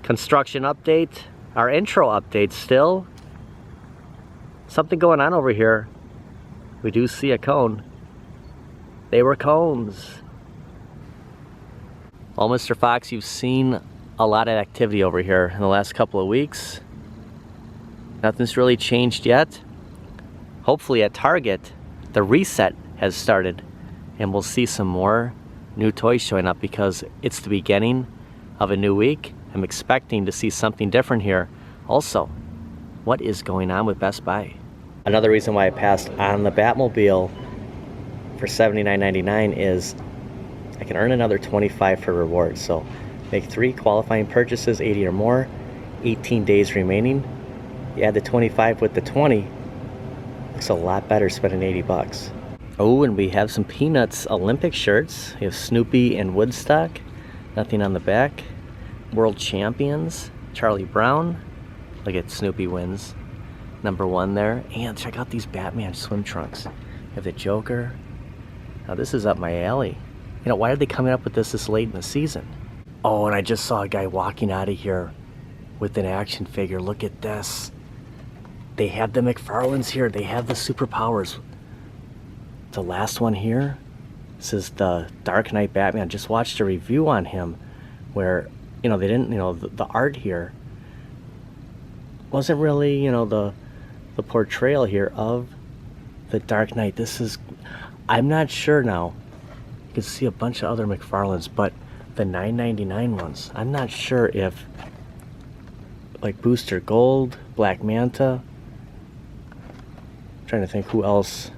Construction update, our intro update still. Something going on over here. We do see a cone. They were cones. Well, Mr. Fox, you've seen a lot of activity over here in the last couple of weeks. Nothing's really changed yet. Hopefully at Target, the reset has started and we'll see some more new toys showing up because it's the beginning of a new week. I'm expecting to see something different here. Also, what is going on with Best Buy? Another reason why I passed on the Batmobile for $79.99 is I can earn another $25 for rewards. So make 3 qualifying purchases, 80 or more, 18 days remaining. You add the 25 with the 20, looks a lot better spending 80 bucks. Oh, and we have some Peanuts Olympic shirts. We have Snoopy and Woodstock, nothing on the back. World Champions, Charlie Brown. Look at Snoopy wins. #1 there. And check out these Batman swim trunks. We have the Joker. Now this is up my alley. You know, why are they coming up with this late in the season? Oh, and I just saw a guy walking out of here with an action figure. Look at this. They have the McFarlanes here. They have the superpowers. The last one here, this is the Dark Knight Batman. Just watched a review on him where, you know, they didn't, you know, the art here wasn't really, you know, the portrayal here of the Dark Knight. This is, I'm not sure now. You can see a bunch of other McFarlanes, but the $9.99 ones, I'm not sure if, like Booster Gold, Black Manta, I'm trying to think who else.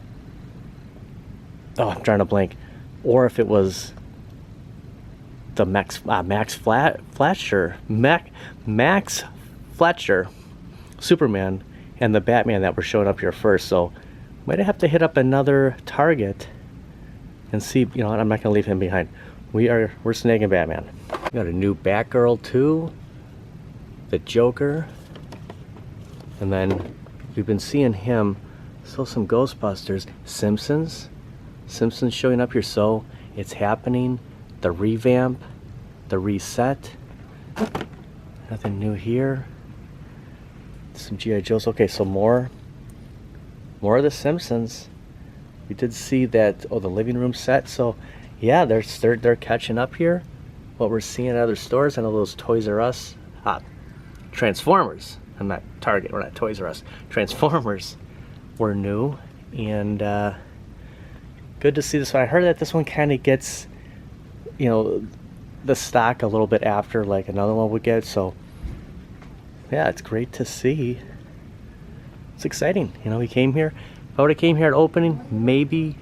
Oh, I'm trying to blank. Or if it was the Max Fletcher, Superman, and the Batman that were showing up here first. So might have to hit up another Target and see. You know what? I'm not gonna leave him behind. We're snagging Batman. We got a new Batgirl too, the Joker, and then we've been seeing him. Still some Ghostbusters, Simpsons showing up here. So it's happening. The revamp, the reset. Nothing new here. Some G.I. Joes. Okay, so more of the Simpsons. We did see that. Oh, the living room set. So yeah, they're catching up here. What we're seeing at other stores. I know those Toys R Us, Transformers. I'm not Target. We're not Toys R Us. Transformers were new, and good to see this one. I heard that this one kind of gets, you know, the stock a little bit after like another one would get. So yeah, it's great to see. It's exciting. You know, we came here. If I would have came here at opening, maybe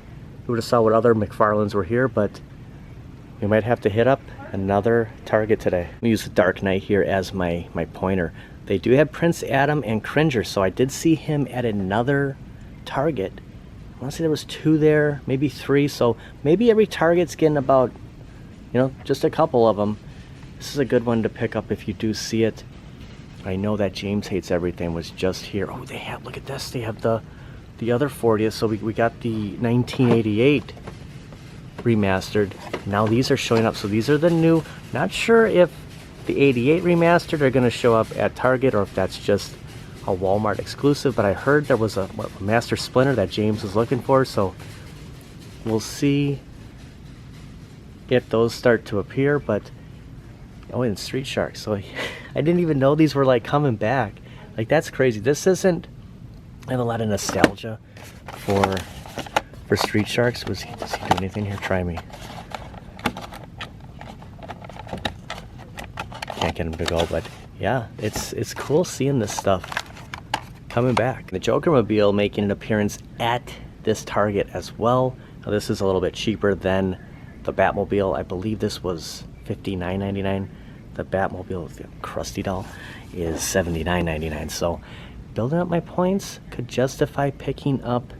we would have saw what other McFarlanes were here, but we might have to hit up another Target today. We use the Dark Knight here as my pointer. They do have Prince Adam and Cringer, so I did see him at another Target. I want to say there was 2 there, maybe 3, so maybe every Target's getting about, you know, just a couple of them. This is a good one to pick up if you do see it. I know that James Hates Everything was just here. Oh, they have, look at this, they have the other 40th, so we got the 1988 remastered. Now these are showing up, so these are the new. Not sure if the 88 remastered are going to show up at Target or if that's just a Walmart exclusive, but I heard there was a Master Splinter that James was looking for, so we'll see if those start to appear. But oh, and Street Sharks, so I didn't even know these were like coming back. Like, that's crazy. This isn't, I have a lot of nostalgia for Street Sharks. Does he do anything here? Try me. Can't get him to go, but yeah, it's cool seeing this stuff coming back. The Joker-mobile making an appearance at this Target as well. Now this is a little bit cheaper than the Batmobile. I believe this was $59.99. The Batmobile, the Krusty doll, is $79.99. So building up my points could justify picking up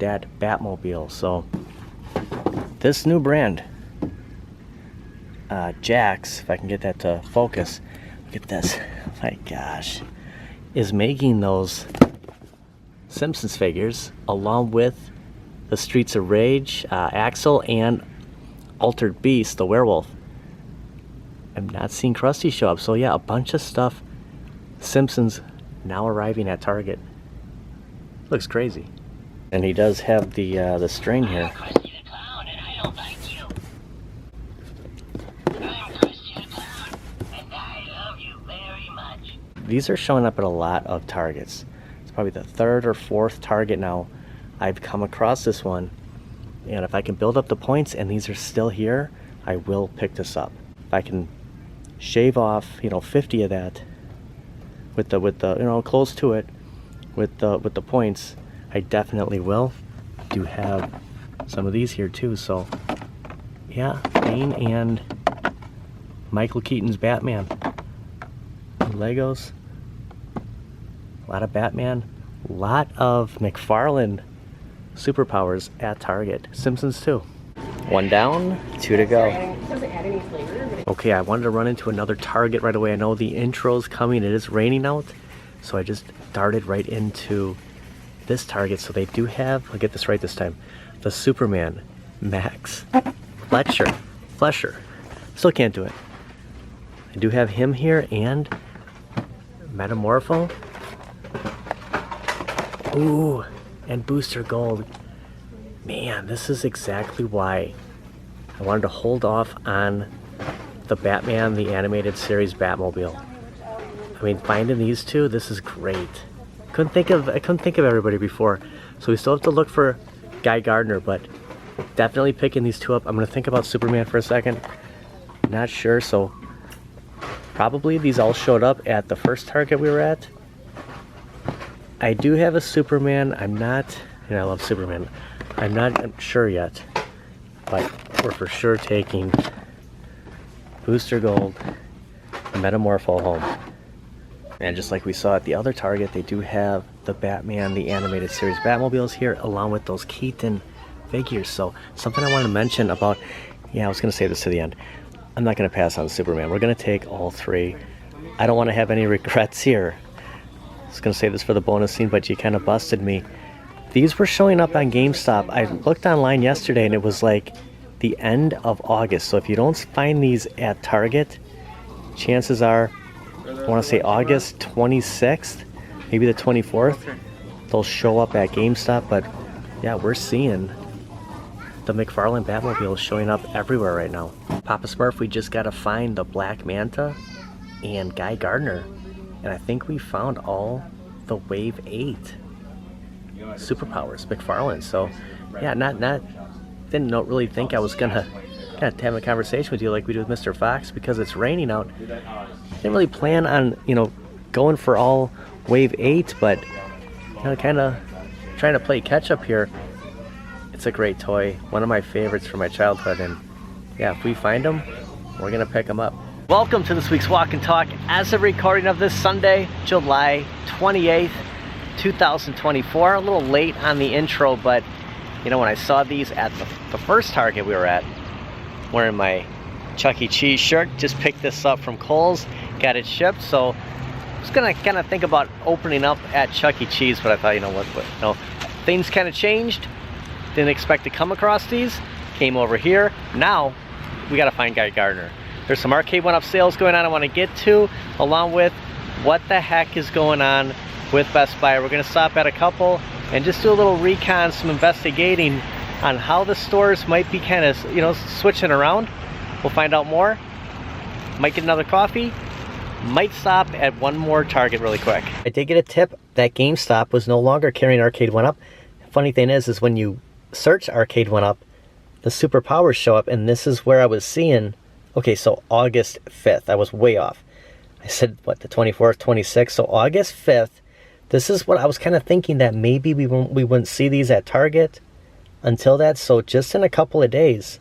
that Batmobile. So this new brand, Jax, if I can get that to focus, look at this, oh my gosh, is making those Simpsons figures along with the Streets of Rage, Axel, and Altered Beast, the werewolf. I'm not seeing Krusty show up. So yeah, a bunch of stuff. Simpsons now arriving at Target. Looks crazy. And he does have the string here. These are showing up at a lot of Targets. It's probably the third or fourth Target now I've come across this one. And if I can build up the points and these are still here, I will pick this up. If I can shave off, 50 of that with the close to it with the points, I definitely will. Do have some of these here too, so yeah, Bane and Michael Keaton's Batman. Legos. A lot of Batman. A lot of McFarlane superpowers at Target. Simpsons too. One down, two to go. Okay, I wanted to run into another Target right away. I know the intro's coming. It is raining out. So I just darted right into this Target. So they do have, I'll get this right this time, the Superman Max Flesher. Still can't do it. I do have him here and Metamorpho. Ooh, and Booster Gold. Man, this is exactly why I wanted to hold off on the Batman, the animated series Batmobile. I mean, finding these two, this is great. I couldn't think of everybody before. So we still have to look for Guy Gardner, but definitely picking these two up. I'm gonna think about Superman for a second. Not sure, so probably these all showed up at the first Target we were at. I do have a Superman. I'm not, I love Superman. I'm not sure yet, but we're for sure taking Booster Gold and Metamorpho home. And just like we saw at the other Target, they do have the Batman, the animated series Batmobiles here, along with those Keaton figures. So something I wanted to mention about, I was going to say this to the end. I'm not going to pass on Superman. We're going to take all three. I don't want to have any regrets here. I was going to say this for the bonus scene, but you kind of busted me. These were showing up on GameStop. I looked online yesterday and it was like the end of August. So if you don't find these at Target, chances are, I want to say August 26th, maybe the 24th, they'll show up at GameStop. But yeah, we're seeing the McFarlane Batmobile showing up everywhere right now. Papa Smurf, we just gotta find the Black Manta and Guy Gardner. And I think we found all the Wave 8 superpowers, McFarlane. So yeah, didn't really think I was gonna have a conversation with you like we do with Mr. Fox because it's raining out. Didn't really plan on, going for all Wave 8, but kind of trying to play catch up here. It's a great toy, one of my favorites from my childhood, and yeah, if we find them, we're gonna pick them up. Welcome to this week's Walk and Talk. As of recording of this Sunday, July 28th, 2024. A little late on the intro, but when I saw these at the first Target we were at, wearing my Chuck E. Cheese shirt, just picked this up from Kohl's, got it shipped, so I was gonna kind of think about opening up at Chuck E. Cheese, but I thought, things kind of changed. Didn't expect to come across these. Came over here. Now we gotta find Guy Gardner. There's some Arcade1up sales going on I want to get to, along with what the heck is going on with Best Buy. We're gonna stop at a couple and just do a little recon, some investigating on how the stores might be kind of switching around. We'll find out more. Might get another coffee. Might stop at one more Target really quick. I did get a tip that GameStop was no longer carrying Arcade1up. Funny thing is when you search Arcade1up, the superpowers show up, and this is where I was seeing, okay, so August 5th, I was way off. I said, what, the 24th, 26th, so August 5th, this is what I was kind of thinking, that maybe we wouldn't see these at Target until that, so just in a couple of days,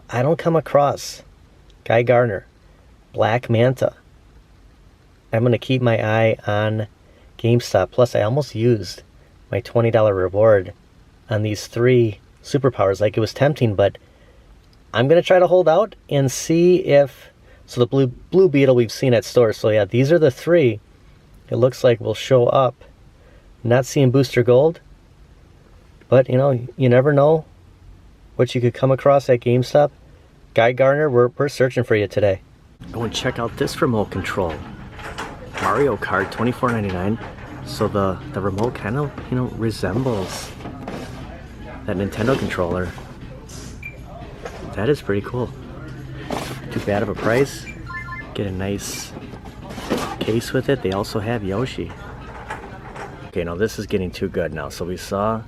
I don't come across Guy Gardner, Black Manta. I'm going to keep my eye on GameStop, plus I almost used my $20 reward on these three superpowers. Like, it was tempting, but I'm gonna try to hold out and see if, so the blue beetle we've seen at stores, so yeah, these are the three it looks like will show up. Not seeing Booster Gold, but you never know what you could come across at GameStop. Guy Gardner, we're searching for you today. Go and check out this remote control. Mario Kart, $24.99. So the remote kind of, you know, resembles that Nintendo controller. That is pretty cool. Too bad of a price. Get a nice case with it. They also have Yoshi. Okay, now this is getting too good now. So we saw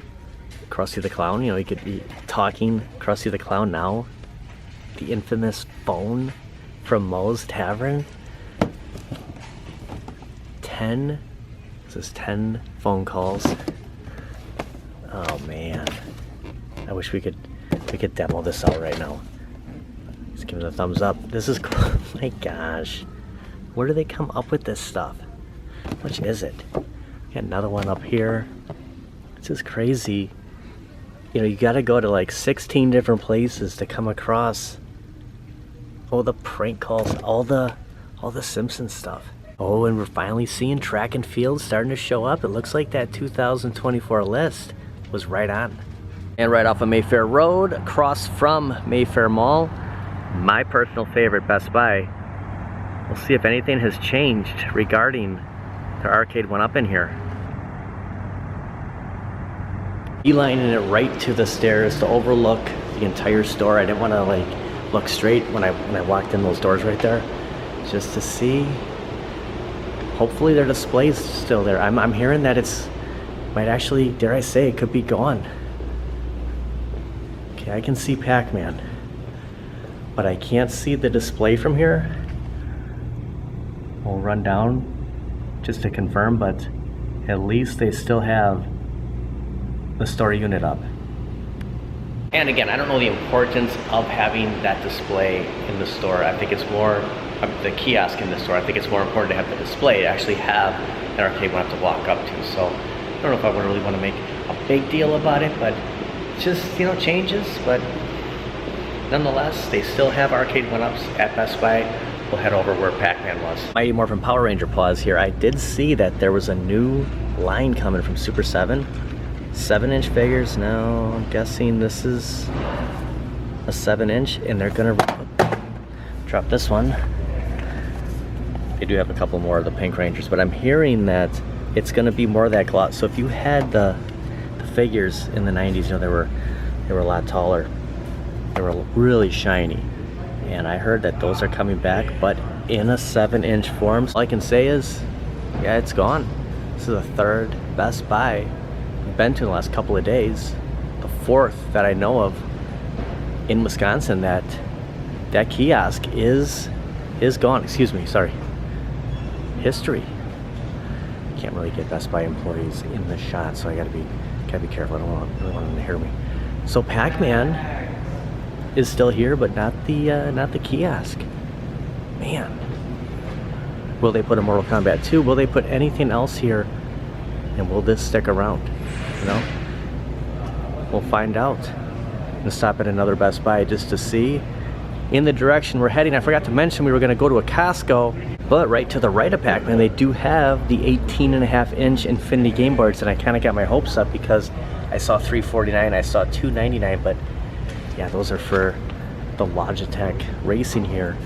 Krusty the Clown. You know, he could be talking Krusty the Clown now. The infamous phone from Moe's Tavern. 10. This is 10 phone calls. Oh man. I wish we could demo this out right now. Just give it a thumbs up. This is cool. Oh my gosh. Where do they come up with this stuff? How much is it? Got another one up here. This is crazy. You know, you gotta go to like 16 different places to come across all the prank calls, all the Simpsons stuff. Oh, and we're finally seeing track and field starting to show up. It looks like that 2024 list was right on. And right off of Mayfair Road, across from Mayfair Mall, my personal favorite, Best Buy. We'll see if anything has changed regarding the Arcade1up in here. Beelining it right to the stairs to overlook the entire store. I didn't want to like look straight when I walked in those doors right there, just to see. Hopefully their display's still there. I'm hearing that it's might actually, dare I say, it could be gone. Okay, I can see Pac-Man, but I can't see the display from here. We'll run down just to confirm, but at least they still have the store unit up. And again, I don't know the importance of having that display in the store. I think it's more, the kiosk in the store, I think it's more important to have the display, to actually have an Arcade1up to walk up to. So I don't know if I would really want to make a big deal about it, but just, you know, changes. But nonetheless, they still have Arcade1ups at Best Buy. We'll head over where Pac-Man was. Mighty Morphin Power Ranger pause here. I did see that there was a new line coming from Super 7. 7-inch figures. Now I'm guessing this is a 7-inch, and they're gonna drop this one. They do have a couple more of the Pink Rangers, but I'm hearing that it's gonna be more of that gloss. So if you had the figures in the 90s, you know, they were a lot taller. They were really shiny. And I heard that those are coming back, but in a 7-inch form. All I can say is, yeah, it's gone. This is the third Best Buy I've been to in the last couple of days. The fourth that I know of in Wisconsin that kiosk is gone. Excuse me, sorry. History. Can't really get Best Buy employees in the shot, so I gotta be careful. I don't really want them to hear me. So Pac-Man is still here, but not the kiosk. Man. Will they put a Mortal Kombat 2? Will they put anything else here? And will this stick around? You know? We'll find out. I'm gonna stop at another Best Buy just to see in the direction we're heading. I forgot to mention we were gonna go to a Costco, but right to the right of Pac-Man, they do have the 18.5-inch Infinity Game Boards, and I kind of got my hopes up because I saw $349, I saw $299, but yeah, those are for the Logitech racing here.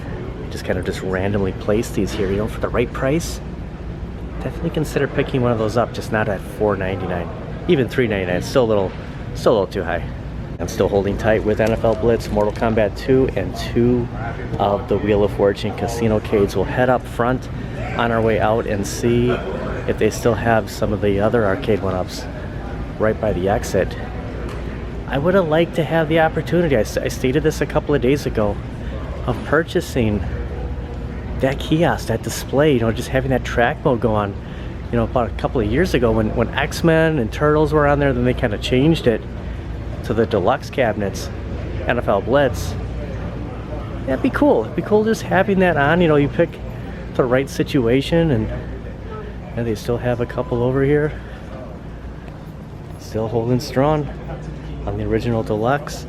Just randomly placed these here, you know, for the right price. Definitely consider picking one of those up, just not at $499. Even $399, still a little too high. I'm still holding tight with NFL Blitz, Mortal Kombat 2, and 2 of the Wheel of Fortune Casino Cades. We'll head up front on our way out and see if they still have some of the other Arcade1ups right by the exit. I would have liked to have the opportunity, I stated this a couple of days ago, of purchasing that kiosk, that display, you know, just having that track mode go on, you know, about a couple of years ago when X-Men and Turtles were on there. Then they kind of changed it to the deluxe cabinets, NFL Blitz. That'd be cool. It'd be cool just having that on, you know, you pick the right situation, and they still have a couple over here. Still holding strong on the original deluxe,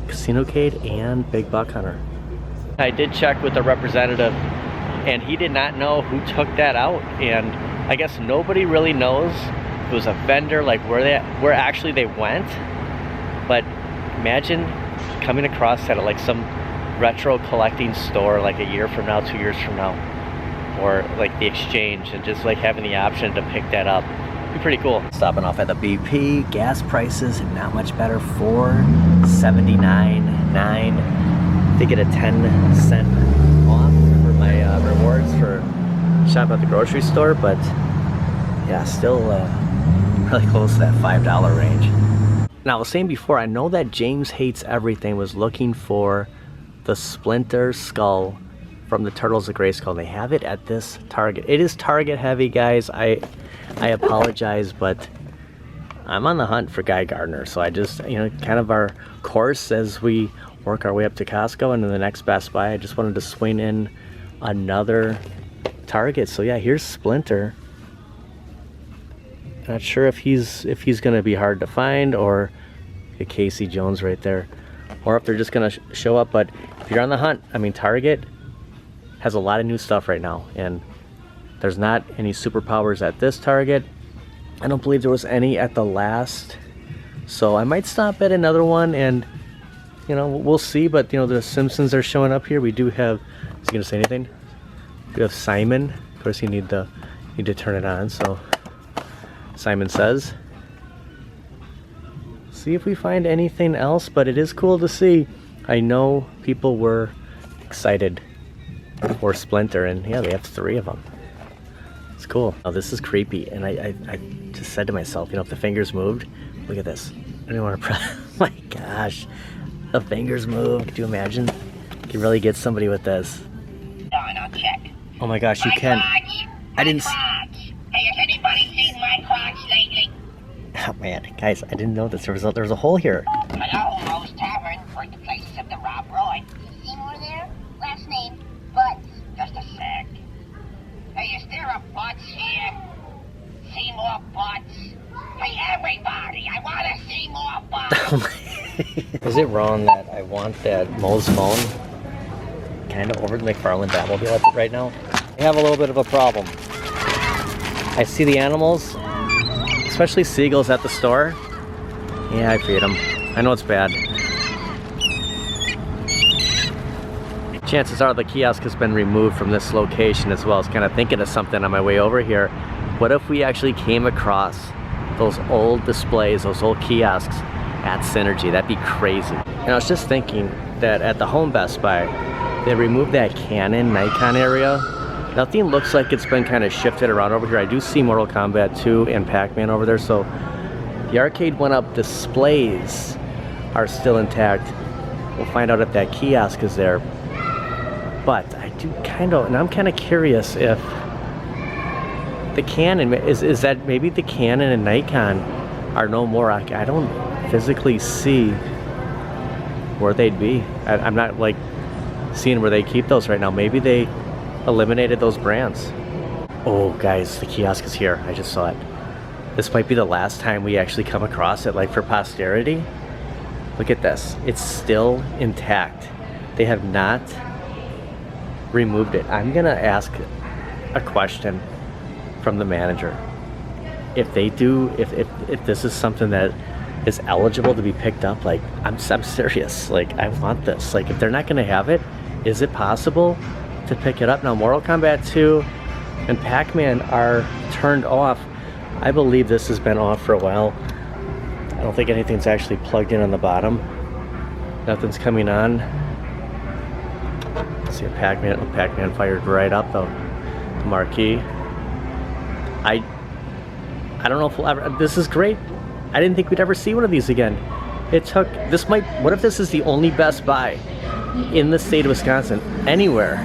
Casino Cade, and Big Buck Hunter. I did check with the representative, and he did not know who took that out, and I guess nobody really knows if it was a vendor, like where actually they went. But imagine coming across that at like some retro collecting store like a year from now, 2 years from now, or like the exchange, and just like having the option to pick that up. Be pretty cool. Stopping off at the BP. Gas prices not much better. $4.79.9. They get a 10-cent off for my rewards for shopping at the grocery store, but yeah, still really close to that $5 range. Now, I was saying before, I know that James Hates Everything was looking for the Splinter skull from the Turtles of Grayskull. They have it at this Target. It is Target heavy, guys. I apologize, but I'm on the hunt for Guy Gardner. So I just, you know, kind of our course as we work our way up to Costco and then the next Best Buy, I just wanted to swing in another Target. So yeah, here's Splinter. Not sure if he's gonna be hard to find, or get Casey Jones right there, or if they're just gonna show up. But if you're on the hunt, I mean, Target has a lot of new stuff right now, and there's not any superpowers at this Target. I don't believe there was any at the last, so I might stop at another one, and you know, we'll see. But you know, the Simpsons are showing up here. We do have, is he gonna say anything? We have Simon. Of course, you need to turn it on. So Simon Says. See if we find anything else, but it is cool to see. I know people were excited for Splinter, and yeah, they have 3 of them. It's cool. Oh, this is creepy, and I just said to myself, you know, if the fingers moved, look at this. I don't want to press. Oh my gosh, the fingers moved. Could you imagine? You can really get somebody with this. Oh my gosh, you can. I didn't. Hey, has anybody seen my Crocs lately? Oh man, guys, I didn't know this. There was a hole here. Hello, Rose Tavern, birthplace of the Rob Roy. Seymour there? Last name, Butts. Just a sec. Hey, is there a Butts here? Seymour Butts? Hey, everybody, I want to see more Butts. Is it wrong that I want that Moe's phone kind of over the McFarland Batmobile right now? I have a little bit of a problem. I see the animals, especially seagulls at the store. Yeah, I feed them. I know it's bad. Chances are the kiosk has been removed from this location as well. I was kind of thinking of something on my way over here. What if we actually came across those old displays, those old kiosks at Synergy? That'd be crazy. And I was just thinking that at the home Best Buy, they removed that Canon, Nikon area. Nothing looks like it's been kind of shifted around over here. I do see Mortal Kombat 2 and Pac-Man over there, so the Arcade1up displays are still intact. We'll find out if that kiosk is there. But I do kind of, and I'm kind of curious if the Canon, is that maybe the Canon and Nikon are no more. I don't physically see where they'd be. I'm not like seeing where they keep those right now. Maybe they eliminated those brands. Oh guys, the kiosk is here. I just saw it. This might be the last time we actually come across it, like for posterity. Look at this. It's still intact. They have not removed it. I'm gonna ask a question from the manager. If they do, if this is something that is eligible to be picked up, like I'm serious. Like I want this. Like if they're not gonna have it, is it possible to pick it up? Now Mortal Kombat 2 and Pac-Man are turned off. I believe this has been off for a while. I don't think anything's actually plugged in on the bottom. Nothing's coming on. See a Pac-Man fired right up the marquee. I don't know if we'll ever, this is great. I didn't think we'd ever see one of these again. It took, this might, what if this is the only Best Buy in the state of Wisconsin, anywhere,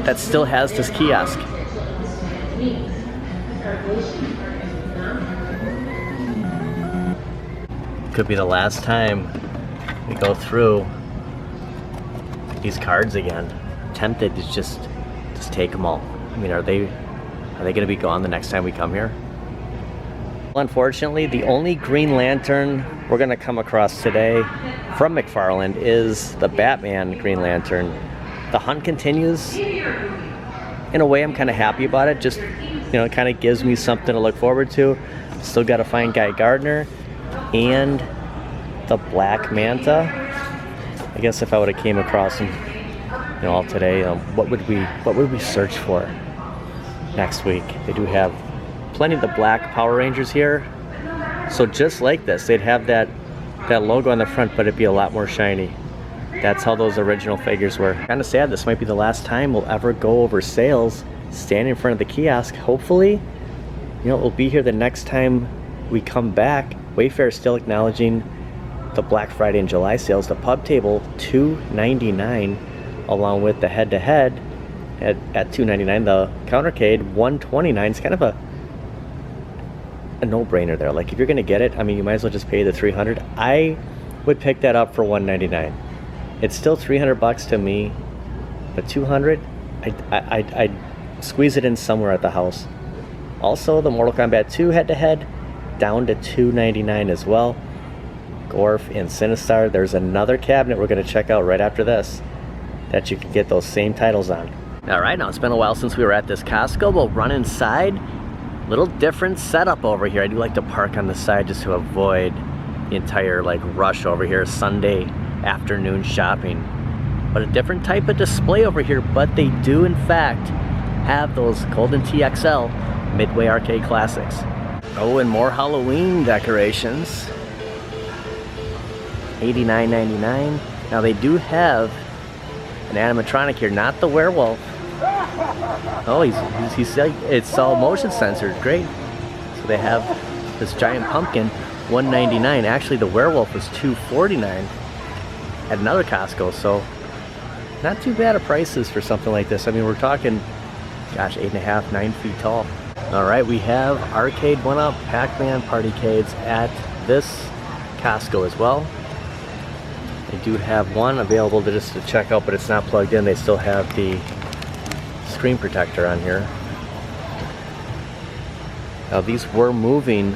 that still has this kiosk? Could be the last time we go through these cards again. I'm tempted to just take them all. I mean, are they going to be gone the next time we come here? Unfortunately, the only Green Lantern we're going to come across today from McFarland is the Batman Green Lantern. The hunt continues. In a way, I'm kind of happy about it. Just, you know, it kind of gives me something to look forward to. Still got to find Guy Gardner and the Black Manta. I guess if I would have came across them, you know, all today, what would we search for next week? They do have plenty of the black Power Rangers here. So just like this, they'd have that logo on the front, but it'd be a lot more shiny. That's how those original figures were. Kind of sad, this might be the last time we'll ever go over sales, stand in front of the kiosk. Hopefully, you know, we'll be here the next time we come back. Wayfair is still acknowledging the Black Friday and July sales. The pub table, $2.99, along with the head-to-head at $2.99. The countercade, $1.29. It's kind of a no-brainer there. Like, if you're gonna get it, I mean, you might as well just pay the $300. I would pick that up for $199. It's still $300 to me, but $200, I'd squeeze it in somewhere at the house. Also, the Mortal Kombat 2 head-to-head, down to $2.99 as well. Gorf and Sinistar. There's another cabinet we're gonna check out right after this that you can get those same titles on. All right, now it's been a while since we were at this Costco. We'll run inside. Little different setup over here. I do like to park on the side just to avoid the entire like rush over here, Sunday afternoon shopping. But a different type of display over here, but they do in fact have those Golden TXL Midway Arcade Classics. Oh, and more Halloween decorations. $89.99. Now they do have an animatronic here, not the werewolf. Oh, he's it's all motion censored. Great. So they have this giant pumpkin, $199. Actually, the werewolf was $249 at another Costco. So not too bad of prices for something like this. I mean, we're talking, gosh, 8.5, 9 feet tall. All right, we have Arcade1up Pac-Man Partycades at this Costco as well. They do have one available to check out, but it's not plugged in. They still have the screen protector on here. Now these were moving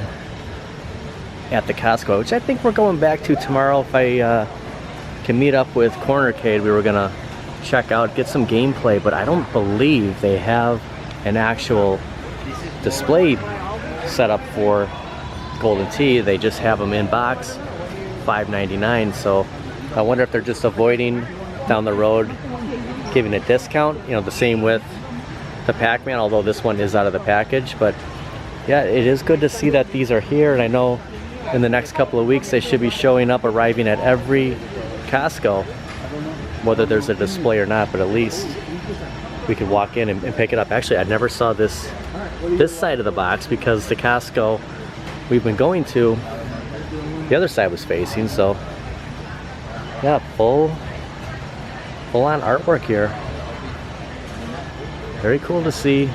at the Costco, which I think we're going back to tomorrow. If I can meet up with Cornercade, we were gonna check out, get some gameplay, but I don't believe they have an actual display set up for Golden Tee. They just have them in box, $5.99. So I wonder if they're just avoiding down the road giving a discount. You know, the same with the Pac-Man, although this one is out of the package. But yeah, it is good to see that these are here, and I know in the next couple of weeks they should be showing up, arriving at every Costco, whether there's a display or not, but at least we could walk in and pick it up. Actually, I never saw this side of the box because the Costco we've been going to, the other side was facing. So yeah, full on artwork here. Very cool to see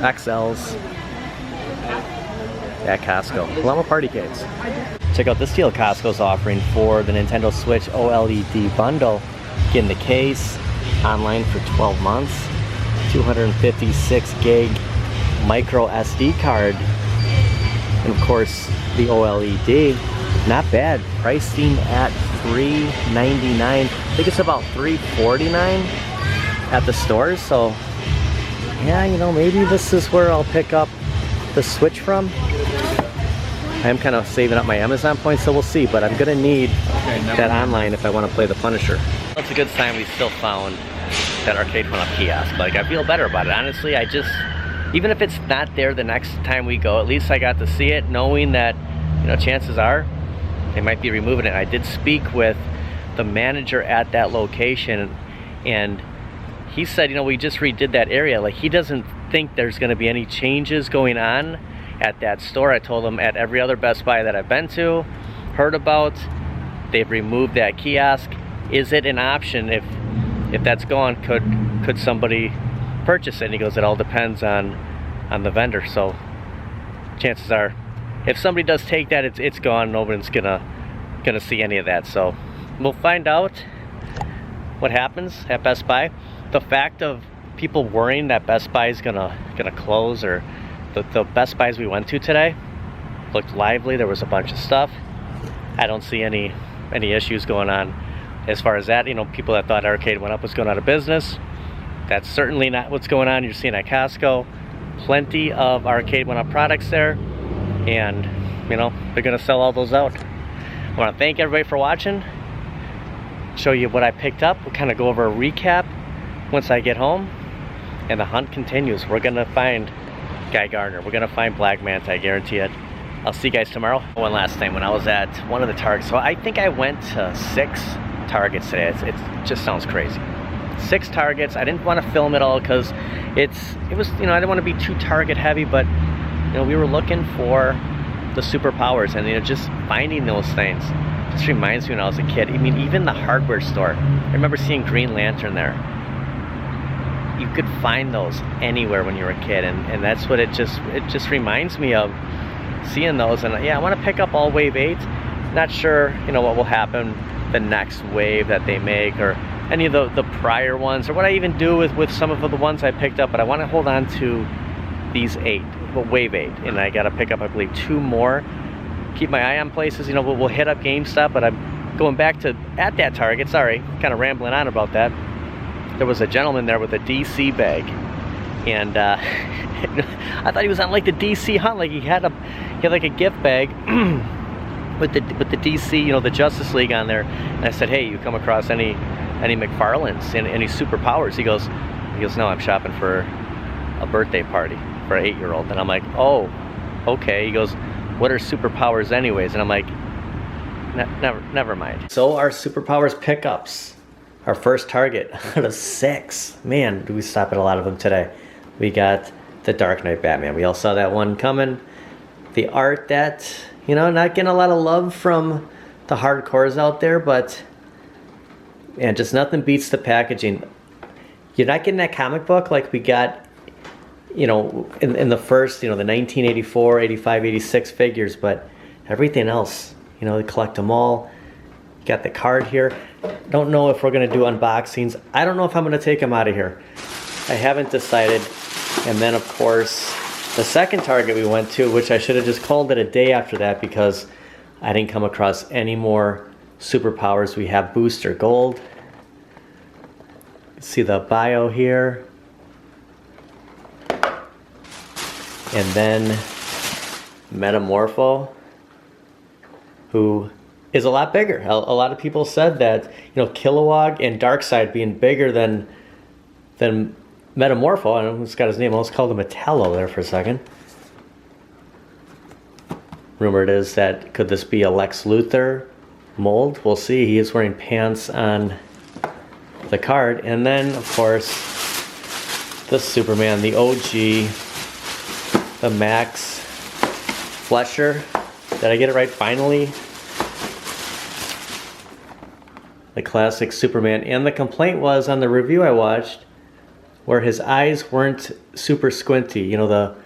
XLs at Costco. Llama Partycades. Check out this deal Costco's offering for the Nintendo Switch OLED bundle. Getting the case online for 12 months, 256 gig micro SD card, and of course the OLED. Not bad. Pricing at $3.99. I think it's about $3.49 at the stores. So yeah, you know, maybe this is where I'll pick up the Switch from. I am kind of saving up my Amazon points, so we'll see, but I'm gonna need that online if I want to play the Punisher. It's a good sign we still found that Arcade1up Kiosk. Like, I feel better about it. Honestly, I just, even if it's not there the next time we go, at least I got to see it, knowing that, you know, chances are they might be removing it. I did speak with the manager at that location, and he said, you know, we just redid that area. Like, he doesn't think there's gonna be any changes going on at that store. I told him at every other Best Buy that I've been to, heard about, they've removed that kiosk. Is it an option if that's gone? Could somebody purchase it? And he goes, it all depends on the vendor. So chances are, if somebody does take that, it's gone. Nobody's gonna see any of that. So we'll find out what happens at Best Buy. The fact of people worrying that Best Buy is gonna close, or the Best Buys we went to today looked lively. There was a bunch of stuff. I don't see any issues going on as far as that. You know, people that thought Arcade1up was going out of business, that's certainly not what's going on. You're seeing at Costco plenty of Arcade1up products there, and you know, they're gonna sell all those out. I want to thank everybody for watching. show you what I picked up. We'll kind of go over a recap once I get home. And the hunt continues. We're gonna find Guy Gardner. We're gonna find Black Manta, I guarantee it. I'll see you guys tomorrow. One last thing, when I was at one of the targets, so I think I went to 6 targets today. It just sounds crazy. 6 targets. I didn't want to film it all because it was, you know, I didn't want to be too target heavy, but you know, we were looking for the superpowers, and you know, just finding those things just reminds me when I was a kid. I mean, even the hardware store. I remember seeing Green Lantern there. You could find those anywhere when you were a kid, and that's what it just reminds me of, seeing those. And yeah, I want to pick up all wave 8. Not sure, you know, what will happen the next wave that they make, or any of the prior ones, or what I even do with some of the ones I picked up. But I want to hold on to these 8, well, wave 8, and I got to pick up, I believe, 2 more. Keep my eye on places. You know, we'll hit up GameStop, but I'm going back to at that Target. Sorry, kind of rambling on about that. There was a gentleman there with a DC bag, and I thought he was on like the DC hunt, like he had like a gift bag with the DC, you know, the Justice League on there. And I said, hey, you come across any McFarlanes, any superpowers? He goes, no, I'm shopping for a birthday party for an 8-year-old. And I'm like, oh, okay. He goes, what are superpowers anyways? And I'm like, never mind. So our superpowers pickups. Our first target out of 6. Man, do we stop at a lot of them today. We got the Dark Knight Batman. We all saw that one coming. The art that, you know, not getting a lot of love from the hardcores out there, but man, just nothing beats the packaging. You're not getting that comic book like we got, you know, in the first, you know, the 1984, 85, 86 figures, but everything else, you know, they collect them all. Got the card here. Don't know if we're gonna do unboxings. I don't know if I'm gonna take them out of here. I haven't decided. And then of course, the second Target we went to, which I should have just called it a day after that because I didn't come across any more superpowers. We have Booster Gold. See the bio here. And then Metamorpho, who is a lot bigger. A lot of people said that, you know, Kilowog and Darkseid being bigger than Metamorpho. I almost got his name. I almost called him Metallo there for a second. Rumored is that, could this be a Lex Luthor mold? We'll see. He is wearing pants on the card. And then, of course, the Superman, the OG, the Max Flesher. Did I get it right finally? The classic Superman. And the complaint was on the review I watched where his eyes weren't super squinty. You know,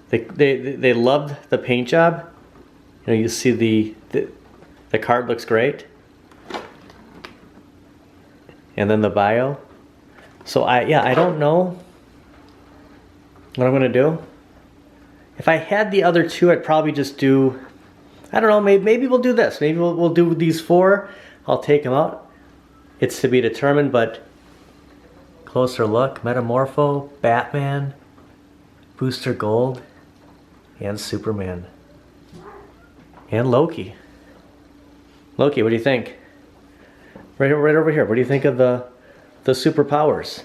they loved the paint job. You know, you see the card looks great. And then the bio. So I don't know what I'm gonna do. If I had the other 2, I'd probably just do, I don't know, maybe we'll do this. Maybe we'll do these 4. I'll take them out. It's to be determined, but closer look. Metamorpho, Batman, Booster Gold, and Superman. And Loki. Loki, what do you think? Right over here. What do you think of the superpowers?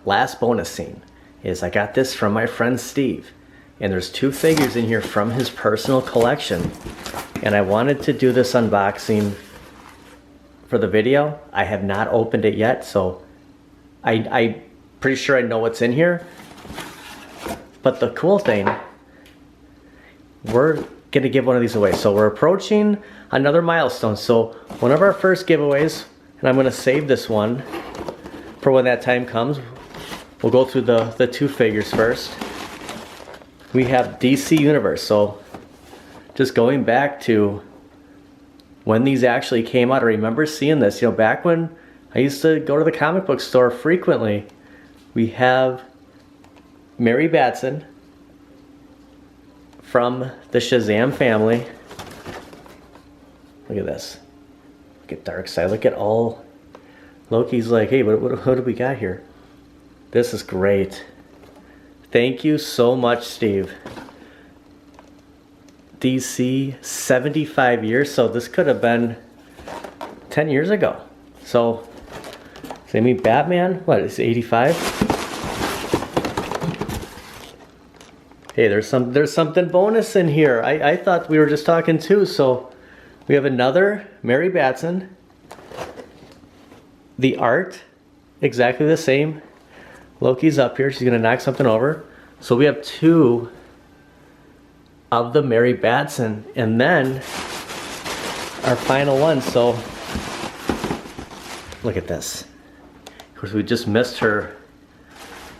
Last bonus scene is I got this from my friend Steve. And there's 2 figures in here from his personal collection. And I wanted to do this unboxing for the video. I have not opened it yet, so I'm pretty sure I know what's in here. But the cool thing, we're gonna give one of these away. So we're approaching another milestone. So one of our first giveaways, and I'm gonna save this one for when that time comes. We'll go through the 2 figures first. We have DC Universe, so just going back to when these actually came out, I remember seeing this, you know, back when I used to go to the comic book store frequently. We have Mary Batson from the Shazam family. Look at this. Look at Darkseid, look at all. Loki's like, hey, what do we got here? This is great. Thank you so much, Steve. DC 75 years, so this could have been 10 years ago. So I mean, Batman, what is 85? Hey, there's something bonus in here. I thought we were just talking two, so we have another Mary Batson. The art, exactly the same. Loki's up here, she's gonna knock something over. So we have two of the Mary Batson, and then our final one. So look at this. Of course, we just missed her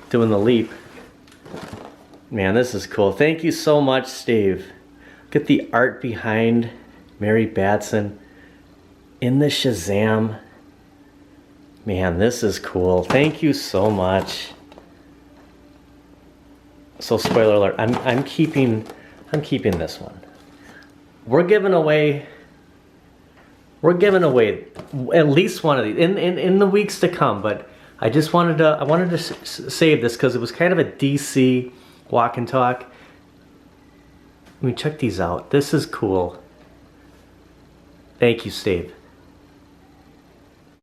doing the leap. Man, this is cool. Thank you so much, Steve. Look at the art behind Mary Batson in the Shazam. Man, this is cool. Thank you so much. So, spoiler alert, I'm keeping this one. We're giving away at least one of these in the weeks to come, but I wanted to save this because it was kind of a DC walk and talk. Let me check these out. This is cool. Thank you, Steve.